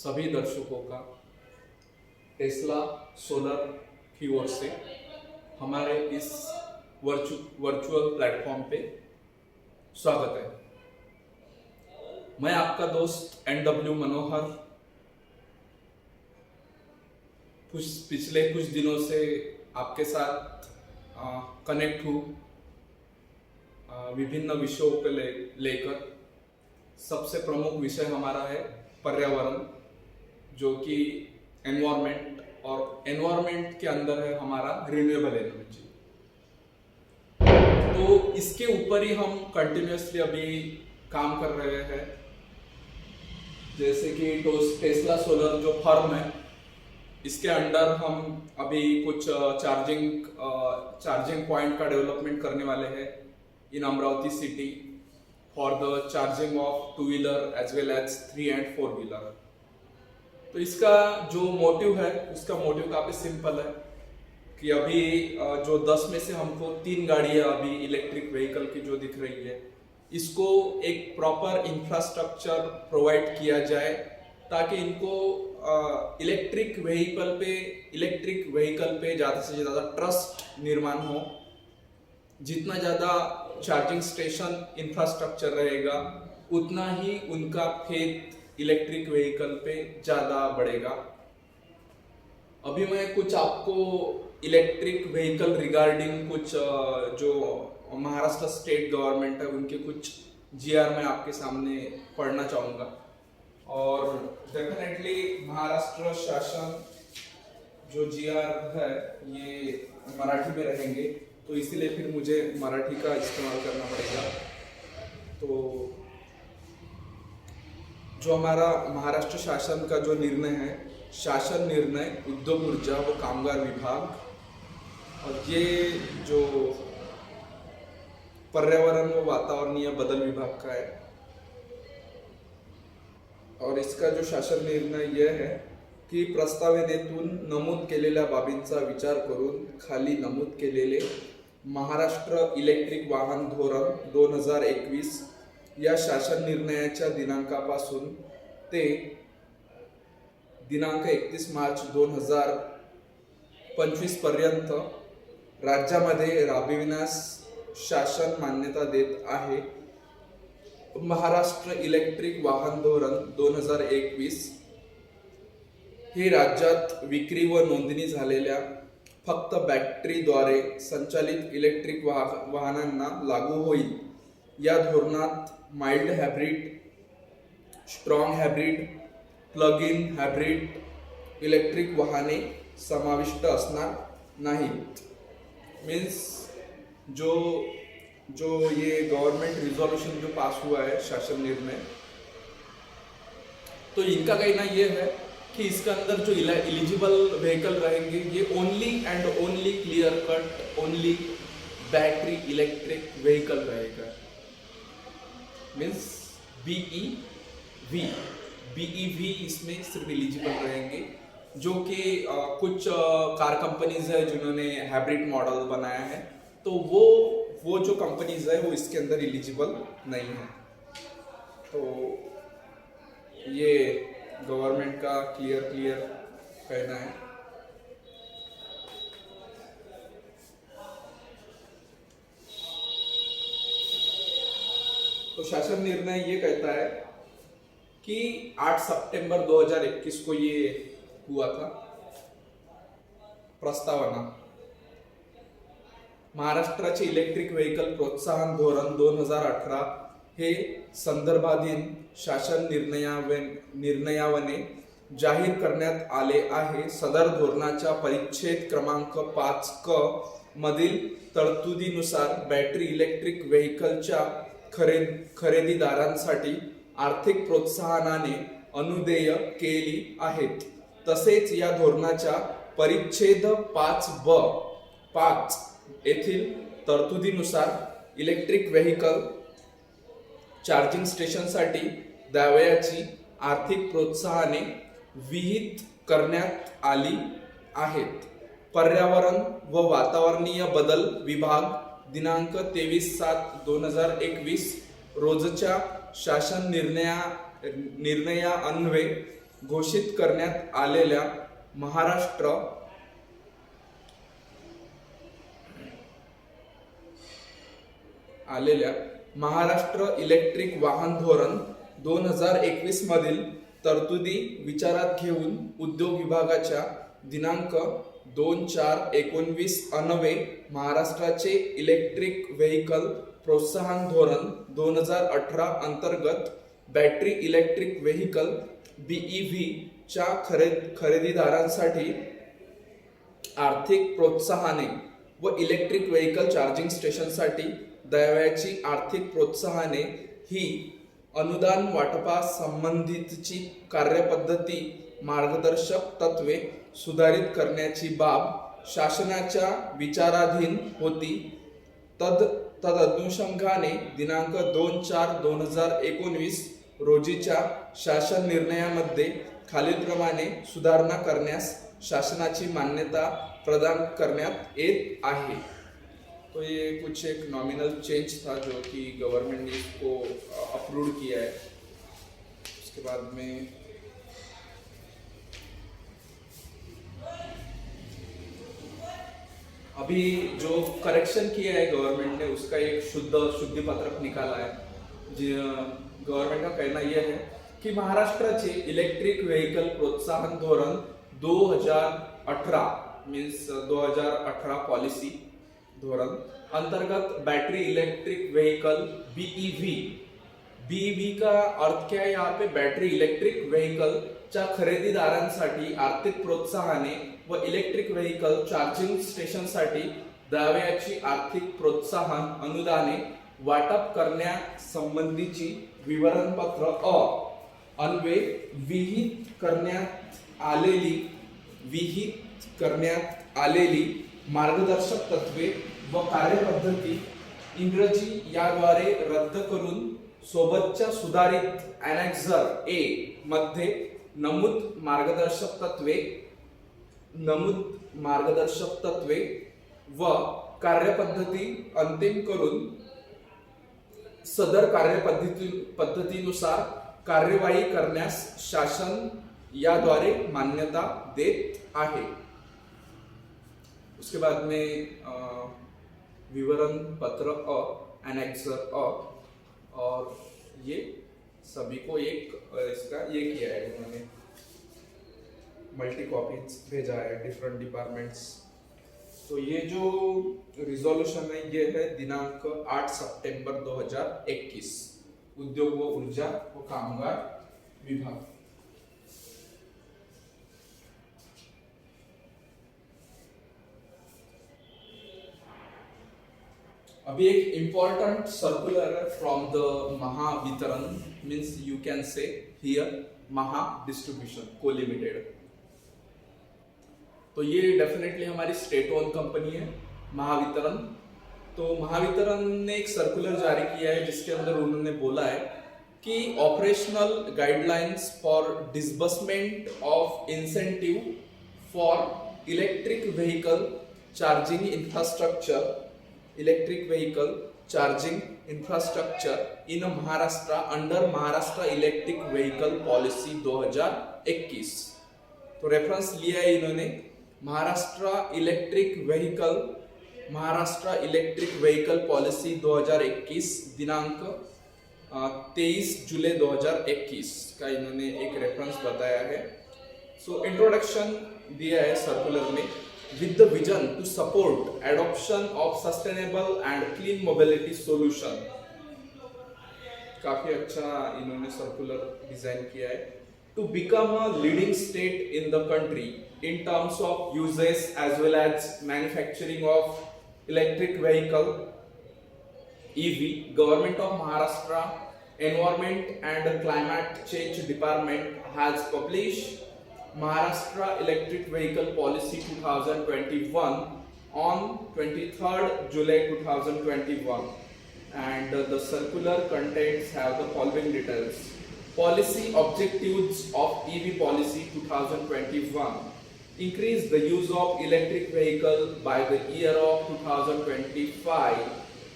सभी दर्शकों का टेस्ला सोलर की ओर से हमारे इस वर्चुअल प्लेटफॉर्म पे स्वागत है। मैं आपका दोस्त NW मनोहर पिछले कुछ दिनों से आपके साथ कनेक्ट हूँ विभिन्न विषयों को लेकर। सबसे प्रमुख विषय हमारा है पर्यावरण, जो कि एनवायरमेंट, और एनवायरमेंट के अंदर है हमारा रिन्यूएबल एनर्जी। तो इसके ऊपर ही हम कंटिन्यूसली अभी काम कर रहे हैं। जैसे कि टेस्ला सोलर जो फर्म है, इसके अंडर हम अभी कुछ चार्जिंग पॉइंट का डेवलपमेंट करने वाले हैं in Amravati city for the charging of 2 wheeler as well as 3 and 4 wheeler. तो इसका जो मोटिव है, उसका मोटिव काफी सिंपल है कि अभी जो 10 में से हमको 3 गाड़ियां अभी इलेक्ट्रिक व्हीकल की जो दिख रही है, इसको एक प्रॉपर इंफ्रास्ट्रक्चर प्रोवाइड किया जाए ताकि इनको इलेक्ट्रिक व्हीकल पे ज़्यादा से ज़्यादा ट्रस्ट निर्माण हो। जितना ज़्यादा चार्जिंग स्टेशन इंफ्रास्ट्रक्चर रहेगा, उतना ही उनका फेथ इलेक्ट्रिक व्हीकल पे ज़्यादा बढ़ेगा। अभी मैं कुछ आपको इलेक्ट्रिक व्हीकल रिगार्डिंग कुछ जो महाराष्ट्र स्टेट गवर्नमेंट है उनके कुछ GR में आपके सामने पढ़ना चाहूँगा। और डेफिनेटली महाराष्ट्र शासन जो GR है ये मराठी में रहेंगे, तो इसीलिए फिर मुझे मराठी का इस्तेमाल करना पड़ेगा। तो जो हमारा महाराष्ट्र शासन का जो निर्णय है, शासन निर्णय उद्योग ऊर्जा व कामगार विभाग, और ये जो पर्यावरण व वातावरणीय बदल विभाग का है, और इसका जो शासन निर्णय यह है की प्रस्तावनेतून नमूद केलेल्या बाबींचा विचार करून खाली नमूद केलेले महाराष्ट्र इलेक्ट्रिक वाहन धोरण 2021 या शासन निर्णयाच्या दिनांकापासून ते दिनांक 31 मार्च 2025 पर्यंत राज्यामध्ये राबविण्यास शासन मान्यता देत आहे। महाराष्ट्र इलेक्ट्रिक वाहन धोरण 2021 हे राज्यात विक्री व नोंदणी झालेल्या फक्त बॅटरीद्वारे संचालित इलेक्ट्रिक वाहनांना लागू होईल। या धोरणात mild hybrid, strong hybrid, plug in hybrid electric वाहने समाविष्ट असणार नाहीत। मीन्स जो ये गवर्नमेंट रिजोल्यूशन जो पास हुआ है, शासन निर्णय, तो इनका कहना ये है कि इसके अंदर जो एलिजिबल व्हीकल रहेंगे ये only and only clear cut only battery electric vehicle रहेगा। मीन्स BEV इसमें सिर्फ एलिजिबल रहेंगे, जो कि कुछ कार कंपनीज है जिन्होंने हाइब्रिड मॉडल बनाया है, तो वो जो कंपनीज है वो इसके अंदर एलिजिबल नहीं है। तो ये गवर्नमेंट का क्लियर कहना है। तो शासन निर्णय ये कहता है कि 8 सितंबर 2021 को ये हुआ था प्रस्तावना। महाराष्ट्राचे इलेक्ट्रिक व्हीकल प्रोत्साहन धोरण 2018 हे संदर्भाधीन शासन निर्णयावने जाहीर करण्यात आले आहे। सदर धोरणाच्या परिच्छेद क्रमांक 5क मधील तरतुदीनुसार बॅटरी इलेक्ट्रिक व्हीकलच्या खरेदीदारांसाठी आर्थिक प्रोत्साहनाने अनुदेय केली आहेत। तसेच या धोरणाच्या परिच्छेद 5 येथील तरतुदीनुसार इलेक्ट्रिक व्हीकल चार्जिंग स्टेशनसाठी द्यावयाची आर्थिक प्रोत्साहने विहित करण्यात आली आहेत। पर्यावरण व वातावरणीय बदल विभाग दिनांक 23/7/2021 रोजच्या शासन निर्णयान्वये घोषित करण्यात आलेल्या महाराष्ट्र इलेक्ट्रिक वाहन धोरण 2021 मधील तरतुदी विचारात घेऊन उद्योग विभागाच्या दिनांक 2/4/19 अन्वये महाराष्ट्राचे इलेक्ट्रिक व्हेकल प्रोत्साहन धोरण 2018 अंतर्गत बॅटरी इलेक्ट्रिक व्हेकल BEV च्या खरेदीदारांसाठी आर्थिक प्रोत्साहने व इलेक्ट्रिक व्हेकल चार्जिंग स्टेशनसाठी द्यावयाची आर्थिक प्रोत्साहने ही अनुदान वाटपासंबंधीची कार्यपद्धती मार्गदर्शक तत्वे सुधारित करण्याची बाब शासनाच्या विचाराधीन होती. तदनुषंगाने दिनांक 2/4/2019 रोजीच्या शासन निर्णयामध्ये खालीलप्रमाणे सुधारणा करण्यास शासनाची मान्यता प्रदान करण्यात येत आहे. तो ये कुछ एक नॉमिनल चेंज था जो कि गवर्नमेंट ने इसको अप्रूव किया है. उसके बाद में अभी जो करेक्शन किया है गवर्नमेंट ने उसका एक शुद्धि पत्रक निकाला है. गवर्नमेंट का कहना यह है कि महाराष्ट्राचे इलेक्ट्रिक व्हेकल प्रोत्साहन धोरण 2018 मीन्स 2018 पॉलिसी धोरण अंतर्गत बैटरी इलेक्ट्रिक व्हेकल BEV का अर्थ क्या है यहाँ पे? बैटरी इलेक्ट्रिक व्हेकल च्या खरेदीदारांसाठी आर्थिक प्रोत्साहने व इलेक्ट्रिक व्हेकल चार्जिंग स्टेशनसाठी द्यावयाची आर्थिक प्रोत्साहन अनुदाने वाटप करण्यासंबंधीची विवरणपत्र अन्वये विहित करण्यात आलेली मार्गदर्शक तत्वे व कार्यपद्धती इंग्रजी याद्वारे रद्द करून सोबतच्या सुधारित ॲनेक्झर A मध्ये नमूद मार्गदर्शक तत्वे व कार्यपद्धती अंतिम करून सदर कार्यपद्धतीनुसार कार्यवाही करण्यास शासन याद्वारे मान्यता देत आहे. उसके बाद में विवरण पत्र एनेक्सर और ये सभी को एक इसका ये किया है उन्होंने मल्टी कॉपीज भेजा है डिफरेंट डिपार्टमेंट्स. तो ये जो रिजोल्यूशन है ये है दिनांक 8 सितंबर 2021 उद्योग व ऊर्जा व कामगार विभाग. अभी एक important circular from the Mahavitaran means you can say here महा डिस्ट्रीब्यूशन को लिमिटेड. तो ये डेफिनेटली हमारी स्टेट ओन कंपनी है महावितरण. तो महावितरण ने एक सर्कुलर जारी किया है जिसके अंदर उन्होंने बोला है कि operational guidelines for disbursement of incentive for electric vehicle charging infrastructure in Maharashtra under Maharashtra electric vehicle policy 2021. तो रेफरेंस लिया है इन्होंने महाराष्ट्र इलेक्ट्रिक व्हीकल पॉलिसी 2021 दिनांक 23 जुलाई 2021 का इन्होंने एक रेफरेंस बताया है. सो इंट्रोडक्शन दिया है सर्कुलर में. With the vision to support adoption of sustainable and clean mobility solution. काफी अच्छा इन्होंने सर्कुलर डिजाइन किया है. To become a leading state in the country in terms of uses as well as manufacturing of electric vehicle EV, Government of Maharashtra Environment and Climate Change Department has published Maharashtra Electric Vehicle Policy 2021 on 23rd July 2021, and the circular contents have the following details. Policy objectives of EV Policy 2021: increase the use of electric vehicle by the year of 2025,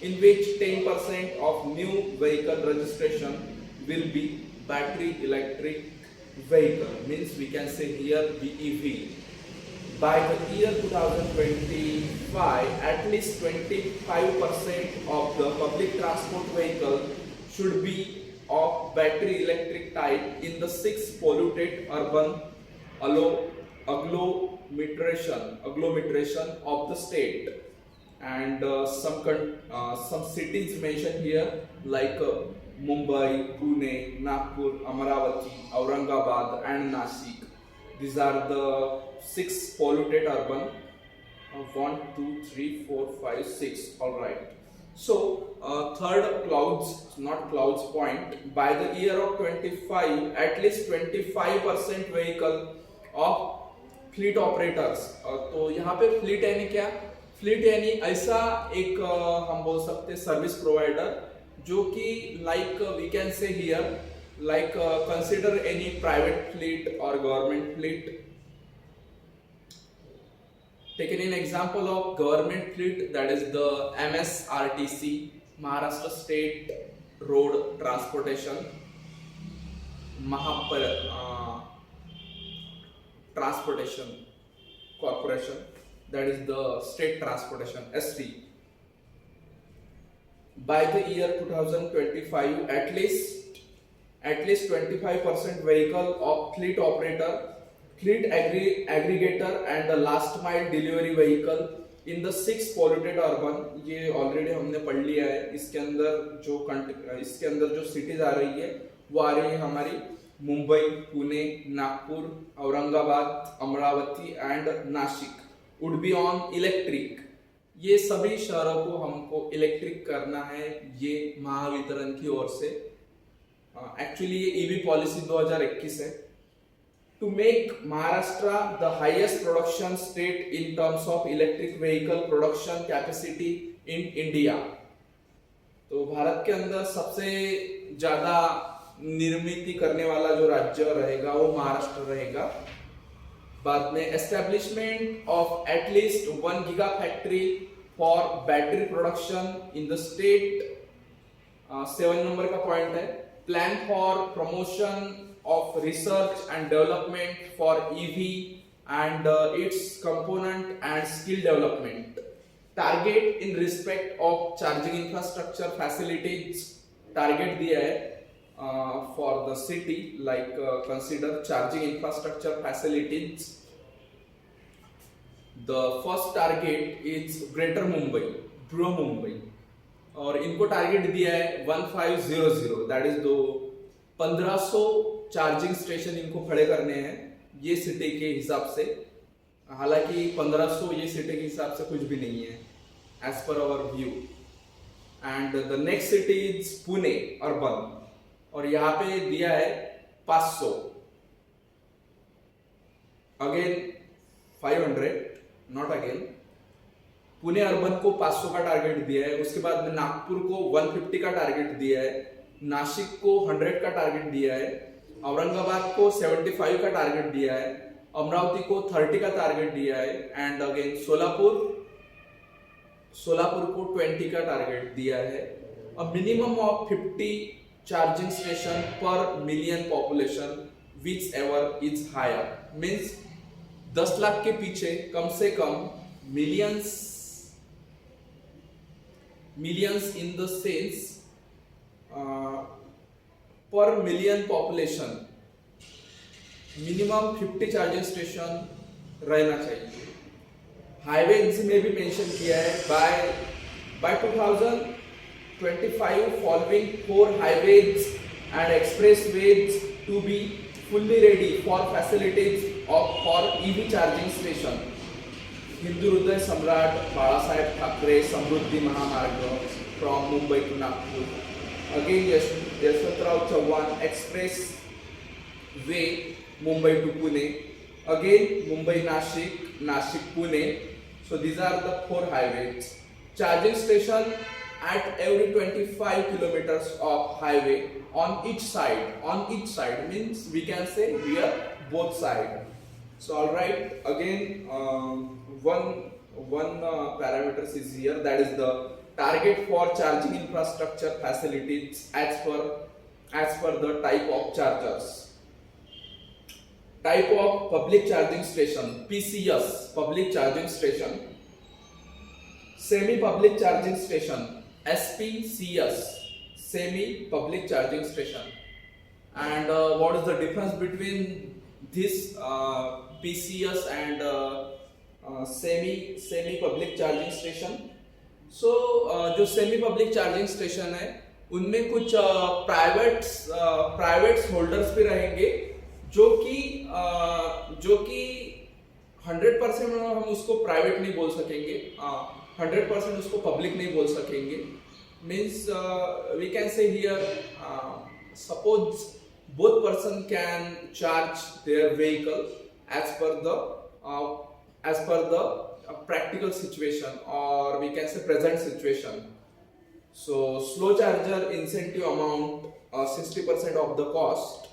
in which 10% of new vehicle registration will be battery electric vehicle, means we can say here BEV. By the year 2025, at least 25% of the public transport vehicle should be of battery electric type in the 6 polluted urban agglomeration of the state. And some cities mentioned here like Mumbai, Pune, Nagpur, Amaravati, Aurangabad and Nashik. These are the 6 polluted urban. 1, 2, 3, 4, 5, 6. All right. So third clouds point. By the year of 25, at least 25% vehicle of fleet operators. तो यहाँ पे fleet यानी क्या? Fleet यानी ऐसा एक हम बोल सकते हैं सर्विस प्रोवाइडर जो कि like we can say here like consider any private fleet और government fleet. Taken an example of government fleet, that is the MSRTC, Maharashtra State Road Transportation, Transportation Corporation, that is the State Transportation ST. By the year 2025, at least 25% vehicle of fleet operator, fleet aggregator and the last mile delivery vehicle in the 6 polluted urban. ये already हमने पढ़ लिया है. इसके अंदर जो cities आ रही है वो आ रही है हमारी Mumbai, Pune, Nagpur, Aurangabad, Amravati and Nashik. Would be on electric. ये सभी शहरों को हमको इलेक्ट्रिक करना है, ये महावितरण की ओर से. एक्चुअली ये ईवी पॉलिसी 2021 है. To make Maharashtra the highest production state in terms of electric vehicle production capacity in India. तो भारत के अंदर सबसे ज्यादा निर्मित करने वाला जो राज्य रहेगा वो महाराष्ट्र रहेगा. बाद में establishment of at least 1 giga factory for battery production in the state. 7 number का पॉइंट है. Plan for promotion of research and development for EV and its component and skill development. Target in respect of charging infrastructure facilities. Target दिया है for the city, like consider charging infrastructure facilities. The first target is Greater Mumbai, Bro Mumbai, और इनको target दिया है 1500. That is 1500 charging station इनको खड़े करने हैं ये सिटी के हिसाब से. हालांकि 1500 ये सिटी के हिसाब से कुछ भी नहीं है as per our view. And the next city is Pune urban, और यहाँ पे दिया है 500. Again 500, not again. Pune urban को 500 का टारगेट दिया है. उसके बाद में नागपुर को 150 का टारगेट दिया है. नासिक को 100 का टारगेट दिया है. औरंगाबाद को 75 का टारगेट दिया है. अमरावती को 30 का टारगेट दिया है. एंड अगेन सोलापुर को 20 का टारगेट दिया है. A minimum of 50 charging station per million population whichever is higher. Means 10 lakh के पीछे कम से कम millions in the sense per million population minimum 50 charging station रहना चाहिए. हाईवेज में भी मेंशन किया है by 2025 following 4 highways and expressways to be fully ready for facilities for EV charging station. Hindu Hriday Samrat Balasaheb Thackeray Samruddhi Mahamarg from Mumbai to Nagpur. Again, Yashwantrao Chauhan Express Way, Mumbai to Pune. Again, Mumbai Nashik, Nashik Pune. So these are the 4 highways. Charging station at every 25 kilometers of highway on each side. On each side means we can say here both side. So all right. Again, one parameters is here, that is the target for charging infrastructure facilities as per the type of chargers. type of public charging station, PCS, public charging station, semi public charging station, SPCS, semi public charging station. And what is the difference between this PCS and semi public charging station? सो जो semi public charging station है उनमें कुछ private holders भी रहेंगे जो कि 100% हम उसको प्राइवेट नहीं बोल सकेंगे, 100% उसको पब्लिक नहीं बोल सकेंगे. Means we can say here suppose both person can charge their vehicle as per the practical situation, or we can say present situation. So slow charger incentive amount 60% of the cost,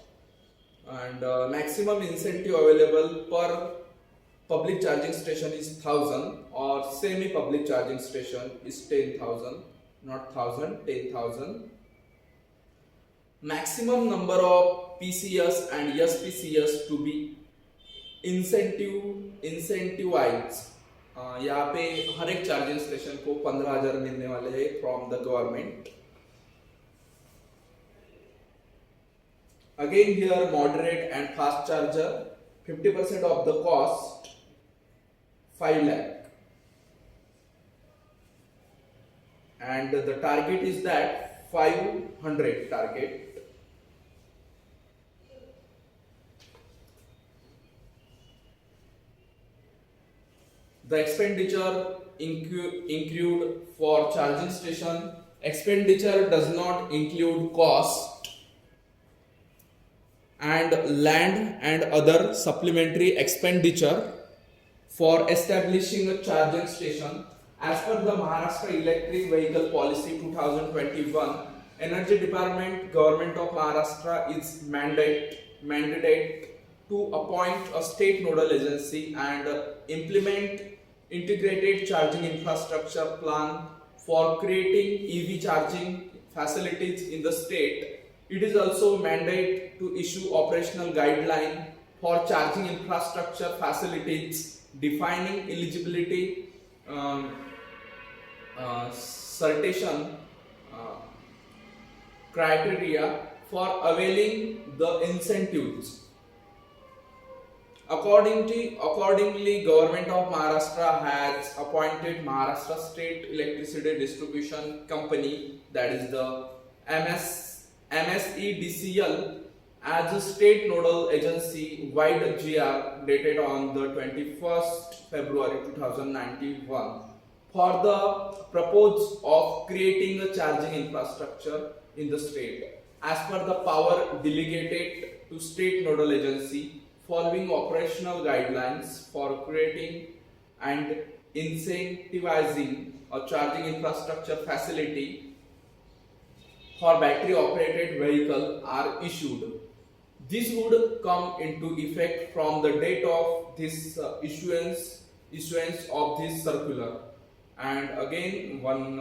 and maximum incentive available per public charging station is 1000, or semi public charging station is 10,000, not 1000, 10,000. Maximum number of PCS and SPCS to be incentivized. यहाँ पे हर एक charging station को 15,000 मिलने वाले हैं from the government. Again here moderate and fast charger 50% of the cost 5 lakh, and the target is that 500 target. The expenditure include for charging station. Expenditure does not include cost and land and other supplementary expenditure for establishing a charging station. As per the Maharashtra Electric Vehicle Policy 2021, Energy Department, Government of Maharashtra is mandated to appoint a state nodal agency and implement integrated charging infrastructure plan for creating EV charging facilities in the state. It is also mandated to issue operational guideline for charging infrastructure facilities, defining eligibility, certification criteria for availing the incentives. Accordingly, Government of Maharashtra has appointed Maharashtra State Electricity Distribution Company, that is the MSEDCL, as a state nodal agency via GR dated on the 21st February 2091 for the purpose of creating a charging infrastructure in the state. As per the power delegated to state nodal agency, following operational guidelines for creating and incentivizing a charging infrastructure facility for battery operated vehicle are issued. This would come into effect from the date of this issuance of this circular. And again one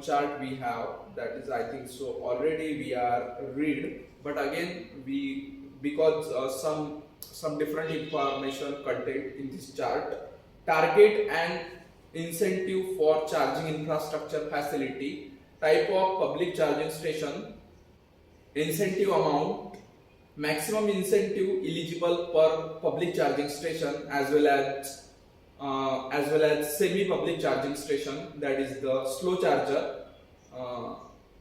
chart we have, that is I think so already we are read, but again because some different information contained in this chart. Target and incentive for charging infrastructure facility, type of public charging station, incentive amount, maximum incentive eligible per public charging station, as well as semi public charging station, that is the slow charger,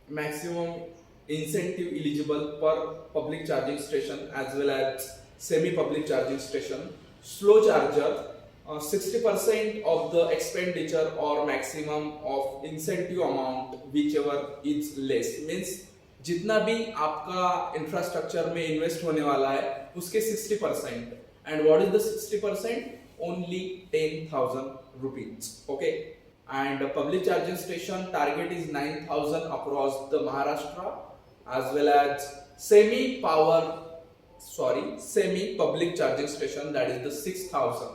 maximum incentive eligible per public charging station as well as semi public charging station. Slow charger 60% of the expenditure or maximum of incentive amount whichever is less, means जितना भी आपका infrastructure में invest होने वाला है उसके 60%. and what is the 60%? Only 10,000 rupees. Okay, and public charging station target is 9,000 across the Maharashtra, as well as semi public charging station, that is the 6,000.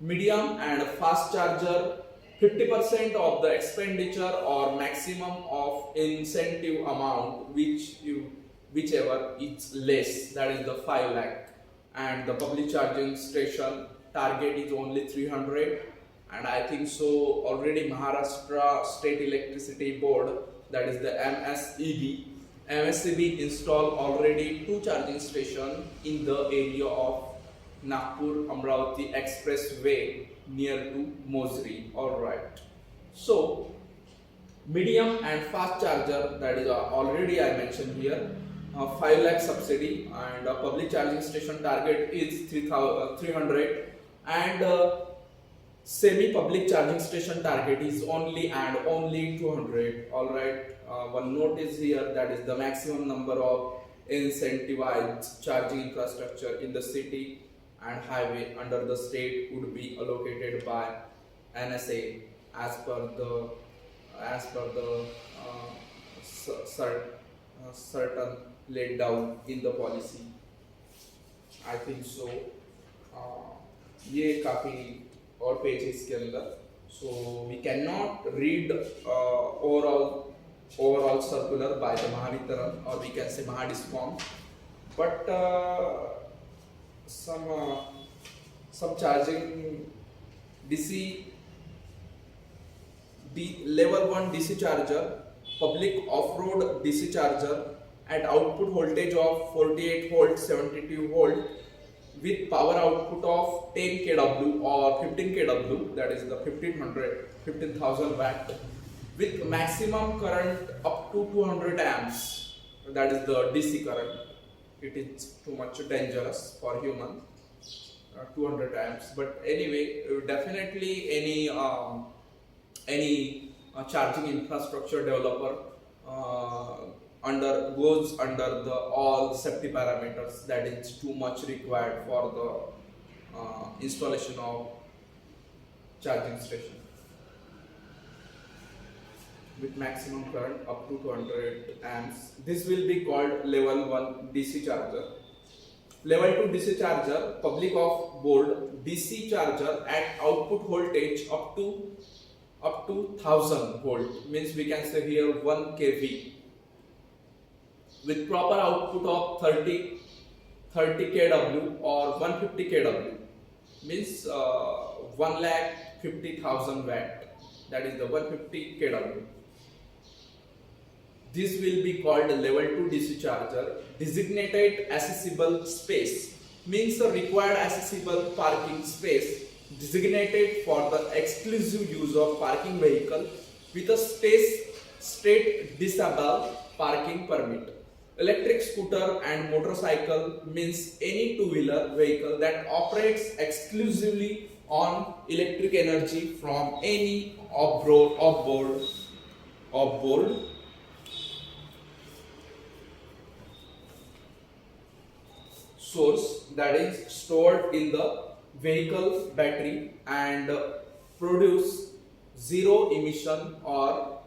Medium and fast charger 50% of the expenditure or maximum of incentive amount whichever is less, that is the 5 lakh. and the public charging station target is only 300. And I think so already Maharashtra State Electricity Board, that is the MSEB installed already two charging stations in the area of Nagpur Amravati Expressway near to Mosri. Alright. So medium and fast charger, that is already I mentioned here, 5 lakh subsidy, and public charging station target is 300, and semi public charging station target is only 200. All right, one note is here, that is the maximum number of incentivized charging infrastructure in the city and highway under the state would be allocated by NSA as per the certain laid down in the policy. I think so ये काफ़ी और pages के अंदर, so we cannot read overall circular by the Mahavitran, or we can say Mahadiscom, but some charging DC level 1 DC charger, public off-road DC charger at output voltage of 48 volt 72 volt with power output of 10 kW or 15 kW, that is the 15,000 watt, with maximum current up to 200 amps, that is the DC current. It is too much dangerous for human, 200 amps, but anyway, definitely any charging infrastructure developer goes under the all safety parameters, that is too much required for the installation of charging station with maximum current up to 200 amps. This will be called level 1 DC charger. Level 2 DC charger, public off board DC charger at output voltage up to 1000 volt, means we can say here 1 kV, with proper output of 30 kW or 150 kW, means 1,50,000 watt, that is the 150 kW. This will be called level 2 DC charger. Designated accessible space means the required accessible parking space designated for the exclusive use of parking vehicle with a state disabled parking permit. Electric scooter and motorcycle means any two-wheeler vehicle that operates exclusively on electric energy from any off-board source, that is stored in the vehicle battery and produce zero emission or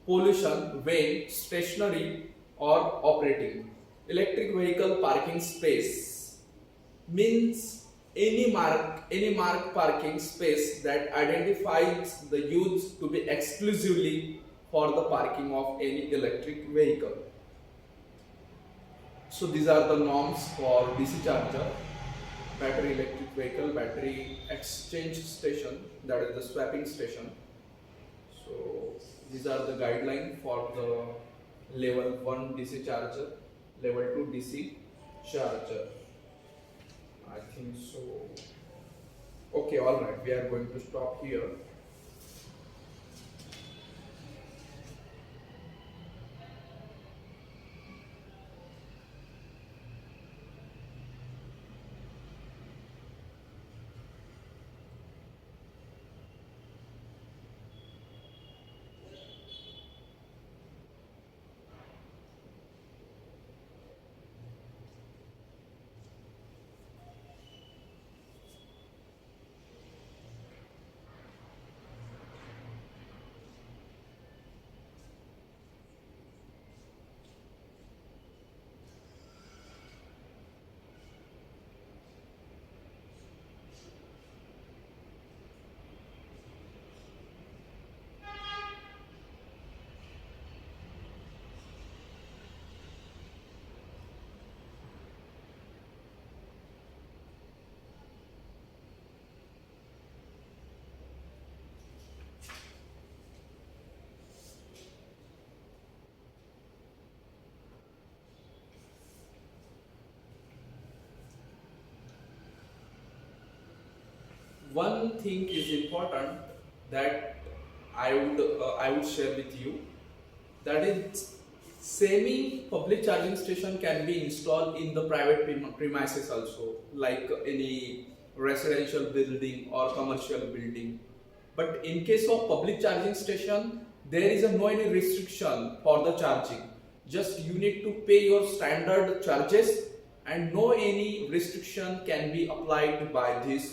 pollution when stationary or operating. Electric vehicle parking space means any marked parking space that identifies the use to be exclusively for the parking of any electric vehicle. So these are the norms for DC charger, battery electric vehicle, battery exchange station, that is the swapping station. So these are the guidelines for the level 1 DC charger, level 2 DC charger. I think so. Okay, alright, we are going to stop here. one thing is important that I would share with you, that is semi public charging station can be installed in the private premises also, like any residential building or commercial building. But in case of public charging station, there is no any restriction for the charging. Just you need to pay your standard charges, and no any restriction can be applied by this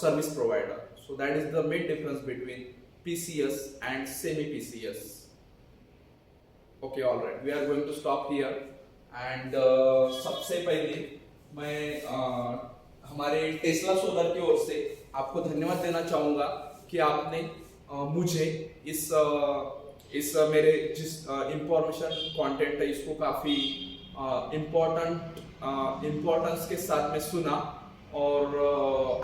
service provider. So that is the main difference between PCS and semi PCS. Okay, all right. We are going to stop here. And सबसे पहले मैं हमारे Tesla solar की ओर से आपको धन्यवाद देना चाहूँगा कि आपने मुझे इस मेरे जिस इंफॉर्मेशन कंटेंट है इसको काफ़ी इम्पोर्टेंस के साथ में सुना, और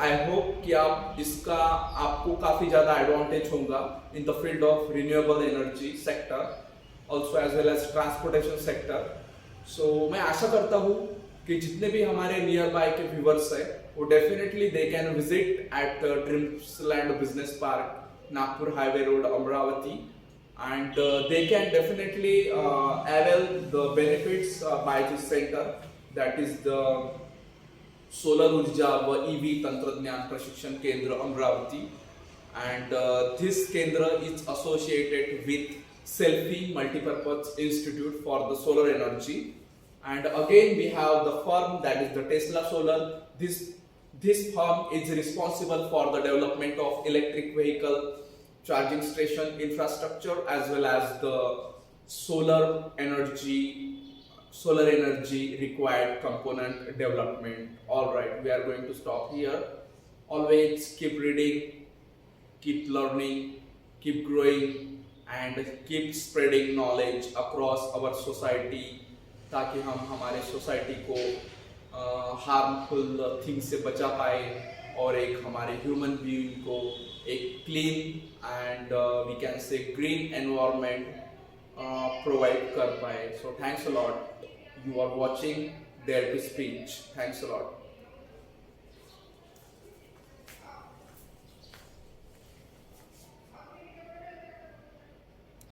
आई होप कि आपको काफ़ी ज़्यादा एडवांटेज होगा in the field of renewable energy sector, also as well as transportation sector. So मैं आशा करता हूँ कि जितने भी हमारे नियर बाय के व्यूवर्स है वो definitely they can visit at Dreamsland business park, Nagpur highway road, Amravati, and they can definitely avail the benefits by this center, that is the solar urja व EV तंत्रज्ञान प्रशिक्षण केंद्र Amravati. And this kendra is associated with Selfie Multipurpose Institute for the Solar Energy. And again we have the firm, that is the Tesla Solar. This firm is responsible for the development of electric vehicle charging station infrastructure as well as the solar energy required component development. All right, we are going to stop here. Always keep reading, keep learning, keep growing, and keep spreading knowledge across our society, ताकि हम हमारे society को harmful thing से बचा पाए और एक हमारे ह्यूमन बीइंग को एक clean and we can say green environment provide कर पाए. So thanks a lot. You are watching Dare to Speech. Thanks a lot.